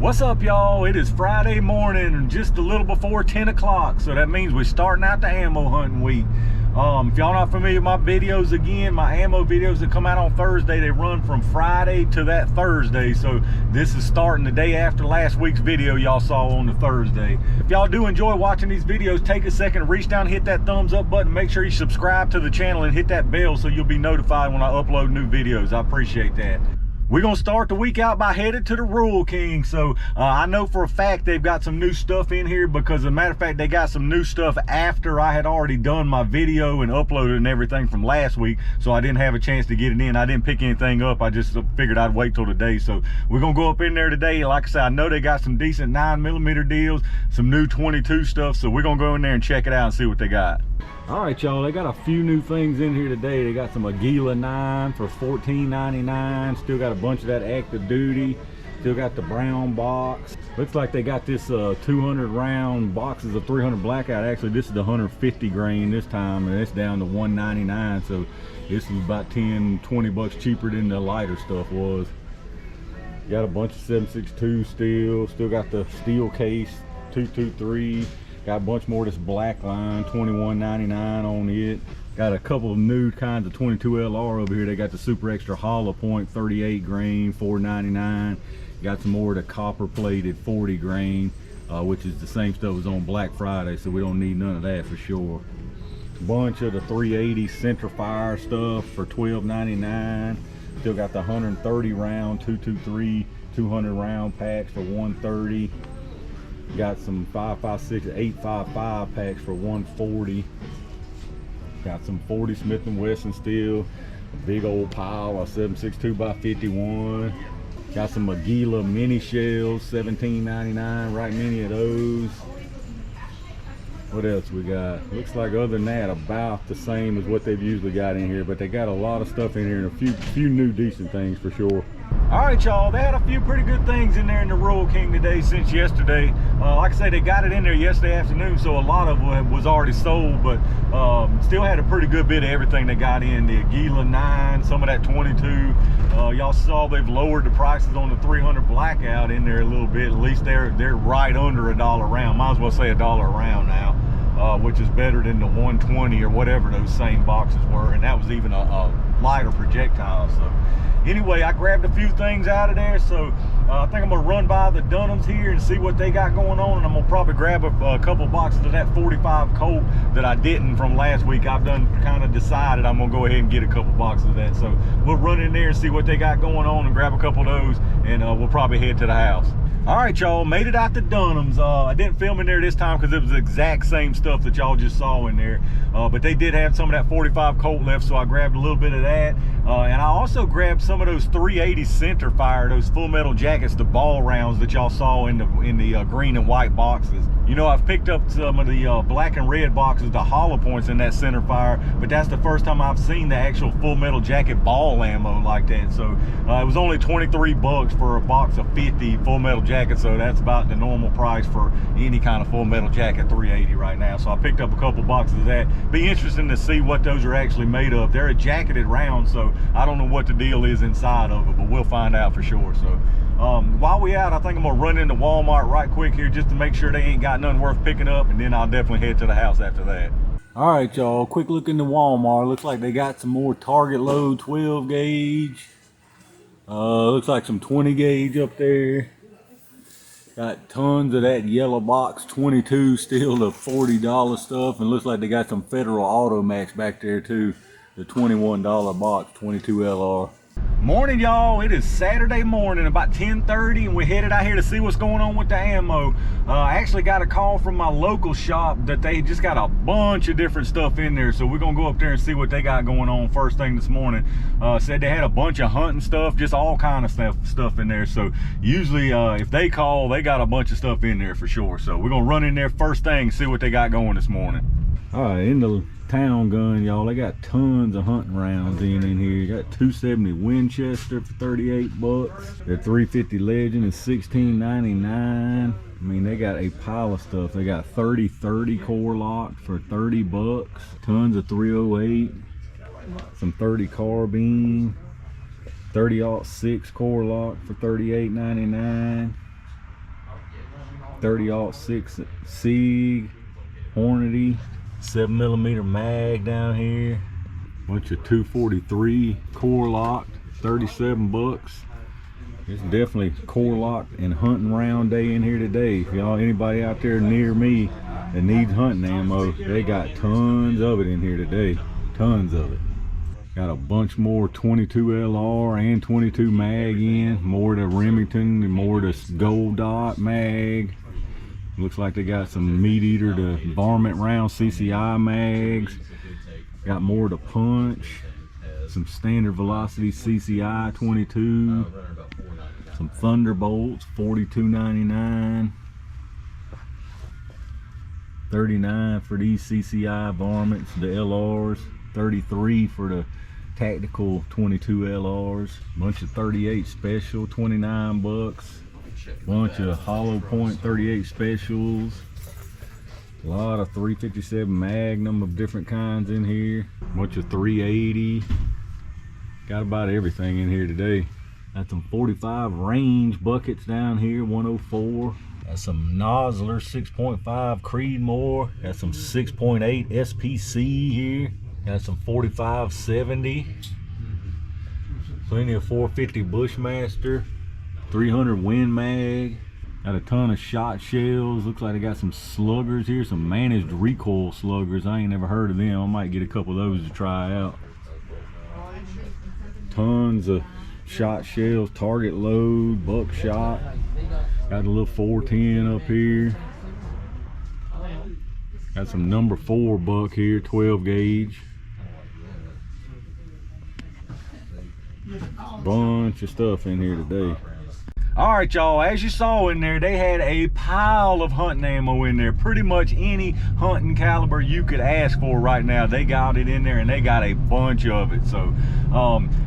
What's up, y'all? It is Friday morning, just a little before 10 o'clock, so that means we're starting out the ammo hunting week. If y'all not familiar with my videos, again, my ammo videos that come out on Thursday, they run from Friday to that Thursday, so this is starting the day after last week's video y'all saw on the Thursday. If y'all do enjoy watching these videos, take a second, reach down, hit that thumbs up button, make sure you subscribe to the channel and hit that bell so you'll be notified when I upload new videos. I appreciate that. We're gonna start the week out by headed to the Rural King. So I know for a fact they've got some new stuff in here, because as a matter of fact, they got some new stuff after I had already done my video and uploaded and everything from last week, so I didn't have a chance to get it in. I didn't pick anything up. I just figured I'd wait till today. So we're gonna go up in there today. Like I said, I know they got some decent 9mm deals, some new 22 stuff, so we're gonna go in there and check it out and see what they got. All right, y'all, they got a few new things in here today. They got some Aguila 9 for $14.99. Still got a bunch of that active duty. Still got the brown box. Looks like they got this 200 round boxes of 300 blackout. Actually, this is the 150 grain this time, and it's down to $1.99. So this is about 10-20 bucks cheaper than the lighter stuff was. Got a bunch of 7.62 still got the steel case 223. Got a bunch more of this black line, $21.99 on it. Got a couple of new kinds of 22 LR over here. They got the super extra hollow point 38 grain, $4.99. Got some more of the copper plated 40 grain, which is the same stuff as on Black Friday, so we don't need none of that for sure. Bunch of the 380 centerfire stuff for $12.99. Still got the 130 round 223 200 round packs for $130. Got some 5.56 8.55 packs for $140. Got some 40 Smith & Wesson steel, a big old pile of 7.62 by 51. Got some Aguila mini shells, $17.99. Right many of those. What else we got? Looks like other than that, about the same as what they've usually got in here, but they got a lot of stuff in here and a few new decent things for sure. All right, y'all, they had a few pretty good things in there in the Rural King today since yesterday. Like I say, they got it in there yesterday afternoon, so a lot of it was already sold, but still had a pretty good bit of everything they got in. The Aguila 9, some of that 22. Y'all saw they've lowered the prices on the 300 blackout in there a little bit. At least they're right under $1 a round. Might as well say $1 a round now, which is better than the 120 or whatever those same boxes were, and that was even a lighter projectile. So anyway, I grabbed a few things out of there, so I think I'm gonna run by the Dunhams here and see what they got going on, and I'm gonna probably grab a couple boxes of that 45 Colt that I didn't from last week. I've done kind of decided I'm gonna go ahead and get a couple boxes of that, so we'll run in there and see what they got going on and grab a couple of those, and we'll probably head to the house. All right, y'all, made it out to Dunham's. I didn't film in there this time because it was the exact same stuff that y'all just saw in there, but they did have some of that 45 Colt left, so I grabbed a little bit of that, and I also grabbed some of those 380 center fire, those full metal jackets, the ball rounds that y'all saw in the green and white boxes. You know, I've picked up some of the black and red boxes, the hollow points in that center fire, but that's the first time I've seen the actual full metal jacket ball ammo like that. So it was only 23 bucks for a box of 50 full metal jackets, so that's about the normal price for any kind of full metal jacket 380 right now. So I picked up a couple boxes of that. Be interesting to see what those are actually made of. They're a jacketed round, so I don't know what the deal is inside of it, but we'll find out for sure. So while we out, I think I'm gonna run into Walmart right quick here just to make sure they ain't got nothing worth picking up, and then I'll definitely head to the house after that. All right, y'all, quick look into Walmart. Looks like they got some more Target load 12 gauge. Looks like some 20 gauge up there. Got tons of that yellow box 22 still, the $40 stuff, and looks like they got some Federal Automax back there too, the $21 box 22 LR. Morning, y'all. It is Saturday morning, about 10:30, and we're headed out here to see what's going on with the ammo. I actually got a call from my local shop that they just got a bunch of different stuff in there, so we're gonna go up there and see what they got going on first thing this morning. Said they had a bunch of hunting stuff, just all kind of stuff in there. So usually if they call, they got a bunch of stuff in there for sure. So we're gonna run in there first thing and see what they got going this morning. All right, in the town gun, y'all, they got tons of hunting rounds in here. You got 270 Winchester for 38 bucks. Their 350 Legend is $16.99. I mean, they got a pile of stuff. They got 30-30 core lock for 30 bucks. Tons of 308. Some 30 carbine. 30-06 core lock for $38.99. 30-06 SIG, Hornady, 7mm mag down here. Bunch of 243 core locked, 37 bucks. It's definitely core locked and hunting round day in here today. If y'all, anybody out there near me that needs hunting ammo, they got tons of it in here today. Tons of it. Got a bunch more 22 LR and 22 mag in. More to Remington and more to Gold Dot mag. Looks like they got some meat eater to varmint round CCI mags. Got more to punch. Some standard velocity CCI 22. Some Thunderbolts, $42.99. $39 for these CCI varmints, the LRs. $33 for the tactical 22 LRs. Bunch of 38 special, 29 bucks. Bunch of hollow point 38 specials. A lot of 357 Magnum of different kinds in here. Bunch of 380. Got about everything in here today. Got some 45 range buckets down here, 104. Got some Nosler 6.5 Creedmoor. Got some 6.8 SPC here. Got some 4570. Plenty of 450 Bushmaster. 300 Win Mag. Got a ton of shot shells. Looks like they got some sluggers here, some managed recoil sluggers. I ain't never heard of them. I might get a couple of those to try out. Tons of shot shells, target load, buckshot. Got a little 410 up here. Got some number 4 buck here, 12 gauge. Bunch of stuff in here today. All right, y'all, as you saw in there, they had a pile of hunting ammo in there. Pretty much any hunting caliber you could ask for right now, they got it in there, and they got a bunch of it. So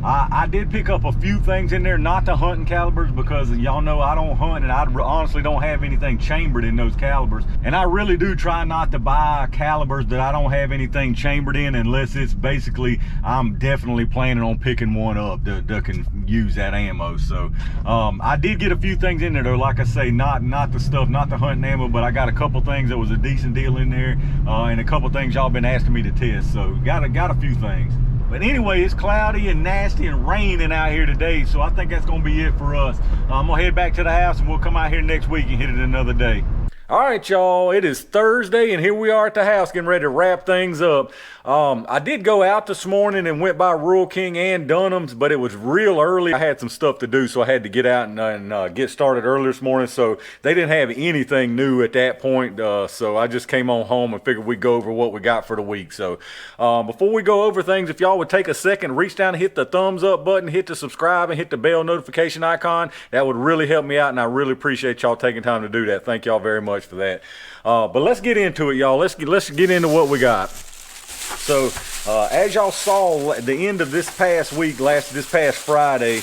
I did pick up a few things in there, not the hunting calibers, because y'all know I don't hunt, and I honestly don't have anything chambered in those calibers. And I really do try not to buy calibers that I don't have anything chambered in, unless it's basically, I'm definitely planning on picking one up that can use that ammo. So I did get a few things in there though, like I say, not the stuff, not the hunting ammo, but I got a couple things that was a decent deal in there, and a couple things y'all been asking me to test. So got a few things. But anyway, it's cloudy and nasty and raining out here today, so I think that's gonna be it for us. I'm gonna head back to the house, and we'll come out here next week and hit it another day. All right, y'all, it is Thursday, and here we are at the house getting ready to wrap things up. I did go out this morning and went by Rural King and Dunham's, but it was real early. I had some stuff to do, so I had to get out and get started early this morning, so they didn't have anything new at that point, so I just came on home and figured we'd go over what we got for the week. So before we go over things, if y'all would take a second, reach down and hit the thumbs up button, hit the subscribe, and hit the bell notification icon. That would really help me out, and I really appreciate y'all taking time to do that. Thank y'all very much for that. But let's get into it, y'all. Let's get into what we got. So as y'all saw at the end of this past week, this past Friday,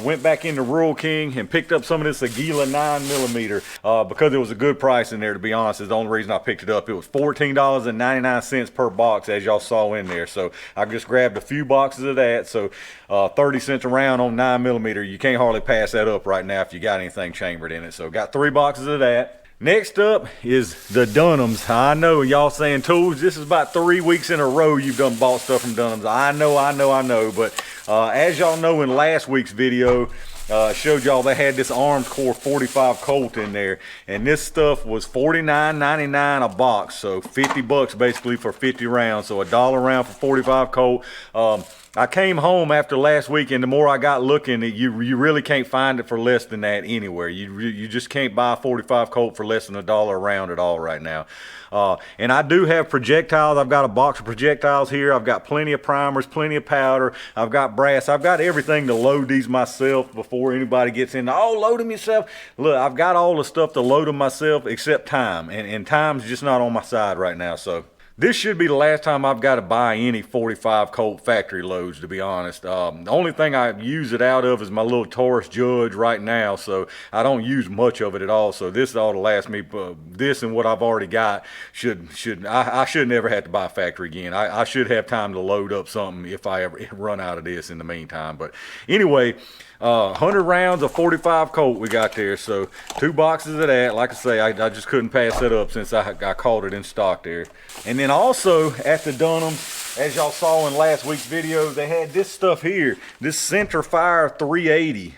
went back into Rural King and picked up some of this Aguila 9mm because it was a good price in there, to be honest. Is the only reason I picked it up. It was $14.99 per box, as y'all saw in there. So I just grabbed a few boxes of that. So 30 cents a round on 9mm. You can't hardly pass that up right now if you got anything chambered in it. So got 3 boxes of that. Next up is the Dunham's. I know y'all saying, Tools, this is about 3 weeks in a row you've done bought stuff from Dunham's. I know. But as y'all know, in last week's video, showed y'all they had this Arms Core 45 Colt in there, and this stuff was $49.99 a box, so 50 bucks basically for 50 rounds, so $1 a round for 45 Colt. I came home after last week, and the more I got looking, you really can't find it for less than that anywhere. You just can't buy a 45 Colt for less than $1 a round at all right now. And I do have projectiles. I've got a box of projectiles here. I've got plenty of primers, plenty of powder. I've got brass. I've got everything to load these myself before anybody gets in. Oh, load them yourself. Look, I've got all the stuff to load them myself except time. And time's just not on my side right now, so. This should be the last time I've got to buy any 45 Colt factory loads, to be honest. The only thing I use it out of is my little Taurus Judge right now, so I don't use much of it at all. So this ought to last me. This and what I've already got I should never have to buy a factory again. I should have time to load up something if I ever run out of this in the meantime. But anyway, 100 rounds of 45 Colt we got there. So 2 boxes of that. Like I say, I just couldn't pass that up since I caught it in stock there. And then also at the Dunhams, as y'all saw in last week's video, they had this stuff here, this Center Fire 380.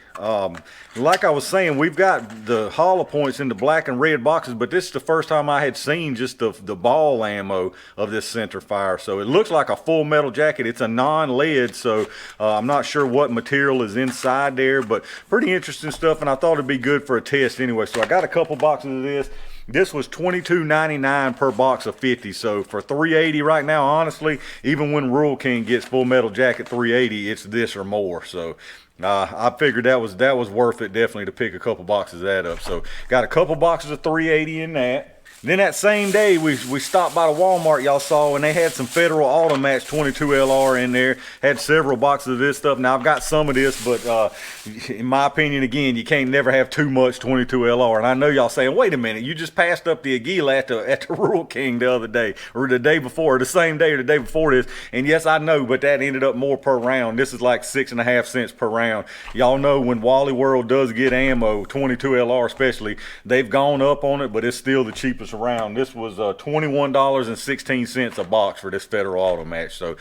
Like I was saying, we've got the hollow points in the black and red boxes, but this is the first time I had seen just the ball ammo of this Center Fire. So it looks like a full metal jacket. It's a non-lead, so I'm not sure what material is inside there, but pretty interesting stuff, and I thought it'd be good for a test anyway. So I got a couple boxes of this. This was $22.99 per box of 50. So for $3.80 right now, honestly, even when Rural King gets full metal jacket $3.80, it's this or more. So I figured that was worth it, definitely, to pick a couple boxes of that up. So got a couple boxes of $3.80 in that. Then that same day, we stopped by the Walmart y'all saw, and they had some Federal Automatch 22 LR in there. Had several boxes of this stuff. Now, I've got some of this, but in my opinion, again, you can't never have too much 22 LR. And I know y'all saying, wait a minute, you just passed up the Aguila at the Rural King the other day, or the day before, or the same day or the day before this. And yes, I know, but that ended up more per round. This is like 6.5 cents per round. Y'all know when Wally World does get ammo, 22 LR especially, they've gone up on it, but it's still the cheapest around. This was $21.16 a box for this Federal Automatch. So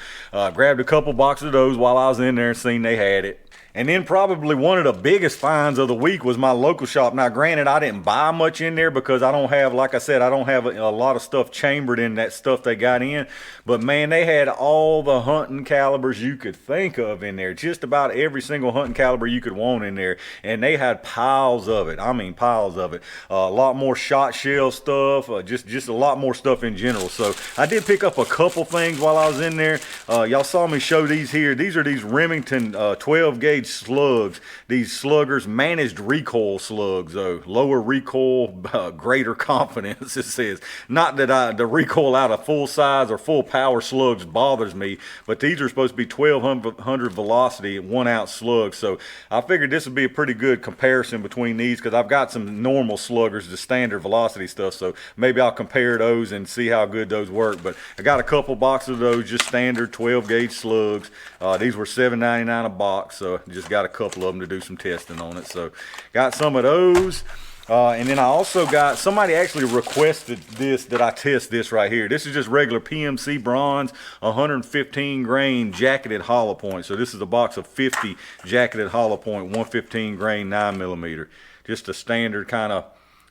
grabbed a couple boxes of those while I was in there and seen they had it. And then probably one of the biggest finds of the week was my local shop. Now, granted, I didn't buy much in there because I don't have, like I said, I don't have a lot of stuff chambered in that stuff they got in. But man, they had all the hunting calibers you could think of in there. Just about every single hunting caliber you could want in there. And they had piles of it. I mean, piles of it. A lot more shot shell stuff. Just a lot more stuff in general. So I did pick up a couple things while I was in there. Y'all saw me show these here. These are these Remington 12 gauge slugs. These sluggers, managed recoil slugs though. Lower recoil, greater confidence, it says. Not that the recoil out of full size or full power slugs bothers me, but these are supposed to be 1200 velocity 1 ounce slugs. So I figured this would be a pretty good comparison between these, because I've got some normal sluggers, the standard velocity stuff, so maybe I'll compare those and see how good those work. But I got a couple boxes of those, just standard 12 gauge slugs. These were $7.99 a box, so just got a couple of them to do some testing on it. So got some of those. And then I also got, somebody actually requested this, that I test this right here. This is just regular PMC bronze, 115 grain jacketed hollow point. So this is a box of 50 jacketed hollow point, 115 grain 9mm. Just a standard kind of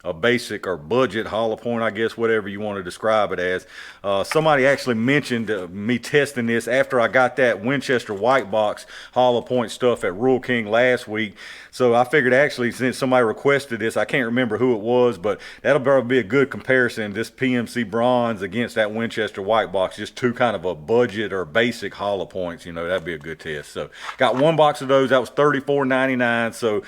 a basic or budget hollow point, I guess, whatever you want to describe it as. Somebody actually mentioned me testing this after I got that Winchester white box hollow point stuff at Rural King last week. So I figured, actually, since somebody requested this, I can't remember who it was, but that'll probably be a good comparison, this PMC bronze against that Winchester white box. Just two kind of a budget or basic hollow points, you know, that'd be a good test. So got one box of those. That was $34.99. So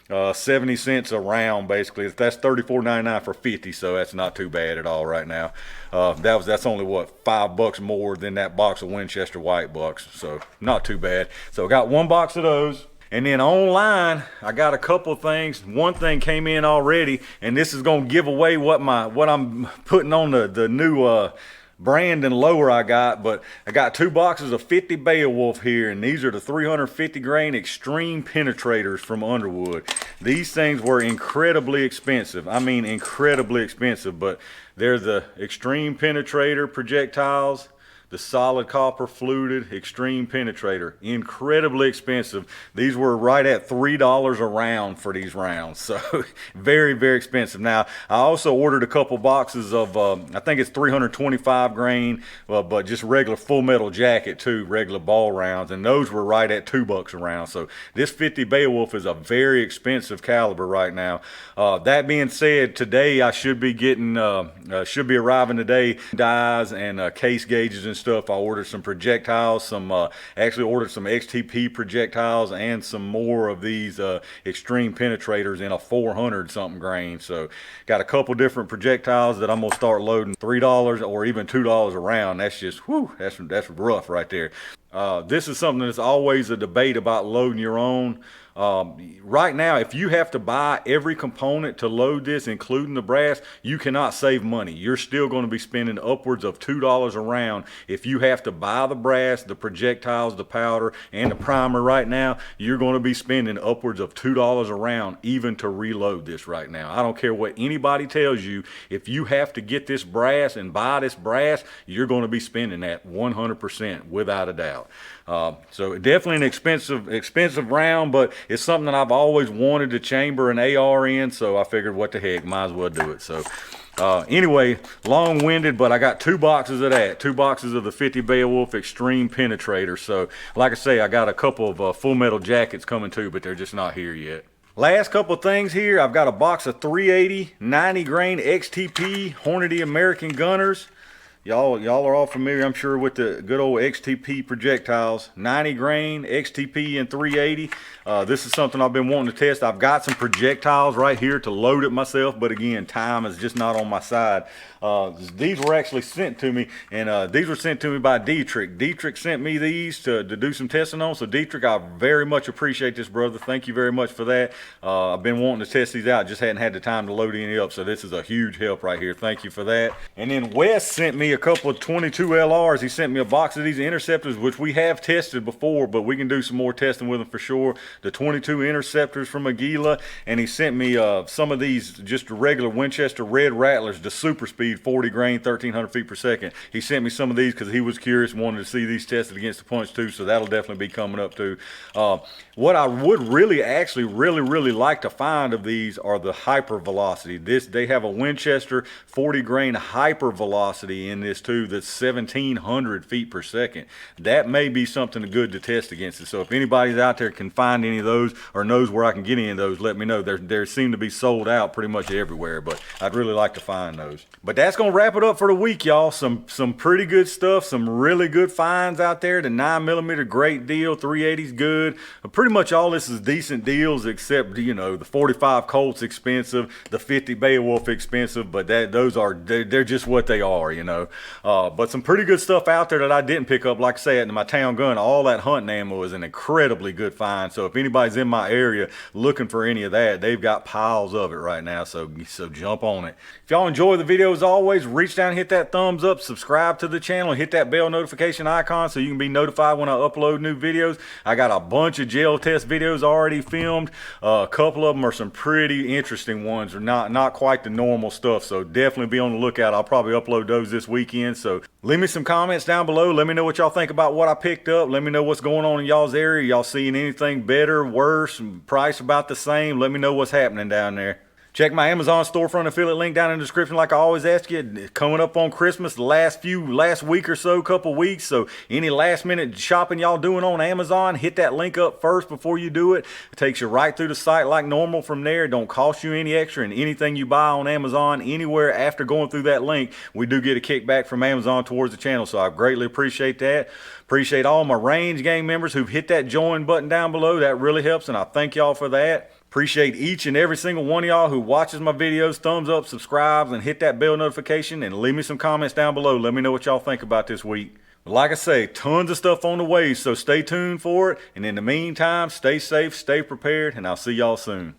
70 cents a round, basically. That's $34.99 for 50, so that's not too bad at all right now. That's only what, $5 more than that box of Winchester white box, so not too bad. So I got one box of those. And then online, I got a couple of things. One thing came in already, and this is going to give away what I'm putting on the new brand and lower I got. But I got 2 boxes of 50 Beowulf here, and these are the 350 grain extreme penetrators from Underwood. These things were incredibly expensive. I mean, incredibly expensive, but they're the extreme penetrator projectiles, the solid copper fluted extreme penetrator. Incredibly expensive. These were right at $3 a round for these rounds, so very, very expensive. Now, I also ordered a couple boxes of I think it's 325 grain, but just regular full metal jacket too, regular ball rounds, and those were right at $2 a round. So this 50 Beowulf is a very expensive caliber right now. That being said, today I should be getting should be arriving today dies and case gauges and stuff. I ordered some projectiles, actually ordered some XTP projectiles and some more of these extreme penetrators in a 400 something grain. So got a couple different projectiles that I'm gonna start loading. $3 or even $2 a round. That's just, whew, that's rough right there. This is something that's always a debate about loading your own. Right now, if you have to buy every component to load this, including the brass, you cannot save money. You're still going to be spending upwards of $2 a round. If you have to buy the brass, the projectiles, the powder, and the primer right now, you're going to be spending upwards of $2 a round even to reload this right now. I don't care what anybody tells you. If you have to get this brass and buy this brass, you're going to be spending that 100% without a doubt. So definitely an expensive round, but it's something that I've always wanted to chamber an AR in, so I figured what the heck, might as well do it. So anyway, long-winded, but I got 2 boxes of that, 2 boxes of the 50 Beowulf Extreme Penetrator. So like I say, I got a couple of full metal jackets coming too, but they're just not here yet. Last couple of things here, I've got a box of 380 90 grain XTP Hornady American Gunners. Y'all are all familiar, I'm sure, with the good old XTP projectiles. 90 grain XTP and 380. This is something I've been wanting to test. I've got some projectiles right here to load it myself, but again, time is just not on my side. These were actually sent to me, and these were sent to me by Dietrich. Dietrich sent me these to do some testing on. So Dietrich, I very much appreciate this, brother. Thank you very much for that. I've been wanting to test these out, just hadn't had the time to load any up, so this is a huge help right here. Thank you for that. And then Wes sent me a couple of 22 LRs. He sent me a box of these interceptors, which we have tested before, but we can do some more testing with them for sure. The 22 interceptors from Aguila, and he sent me some of these just regular Winchester Red Rattlers, the super speed 40 grain 1300 feet per second. He sent me some of these because he was curious, wanted to see these tested against the punch too, so that'll definitely be coming up too. What I would really like to find of these are the hyper velocity. They have a Winchester 40 grain hyper velocity in this too, that's 1700 feet per second. That may be something good to test against it. So if anybody's out there can find any of those or knows where I can get any of those, let me know. They seem to be sold out pretty much everywhere, but I'd really like to find those. But that's gonna wrap it up for the week, y'all. Some pretty good stuff, some really good finds out there. The 9mm, great deal. 380's good. Pretty much all this is decent deals, except, you know, the 45 Colt's expensive, the 50 Beowulf expensive, but they're just what they are, you know. But some pretty good stuff out there that I didn't pick up. Like I said, in my town gun, all that hunting ammo is an incredibly good find. So if anybody's in my area looking for any of that, they've got piles of it right now, so jump on it. If y'all enjoy the video, as always, reach down, hit that thumbs up, subscribe to the channel, hit that bell notification icon so you can be notified when I upload new videos. I got a bunch of gel test videos already filmed. A couple of them are some pretty interesting ones, or not quite the normal stuff, so definitely be on the lookout. I'll probably upload those this weekend. So leave me some comments down below. Let me know what y'all think about what I picked up. Let me know what's going on in y'all's area. Y'all seeing anything better, worse, price about the same? Let me know what's happening down there. Check my Amazon storefront affiliate link down in the description like I always ask you. Coming up on Christmas, the last week or so, couple weeks. So any last minute shopping y'all doing on Amazon, hit that link up first before you do it. It takes you right through the site like normal from there. It don't cost you any extra, and anything you buy on Amazon anywhere after going through that link, we do get a kickback from Amazon towards the channel. So I greatly appreciate that. Appreciate all my Range Gang members who've hit that join button down below. That really helps, and I thank y'all for that. Appreciate each and every single one of y'all who watches my videos, thumbs up, subscribes, and hit that bell notification, and leave me some comments down below. Let me know what y'all think about this week. Like I say, tons of stuff on the way, so stay tuned for it. And in the meantime, stay safe, stay prepared, and I'll see y'all soon.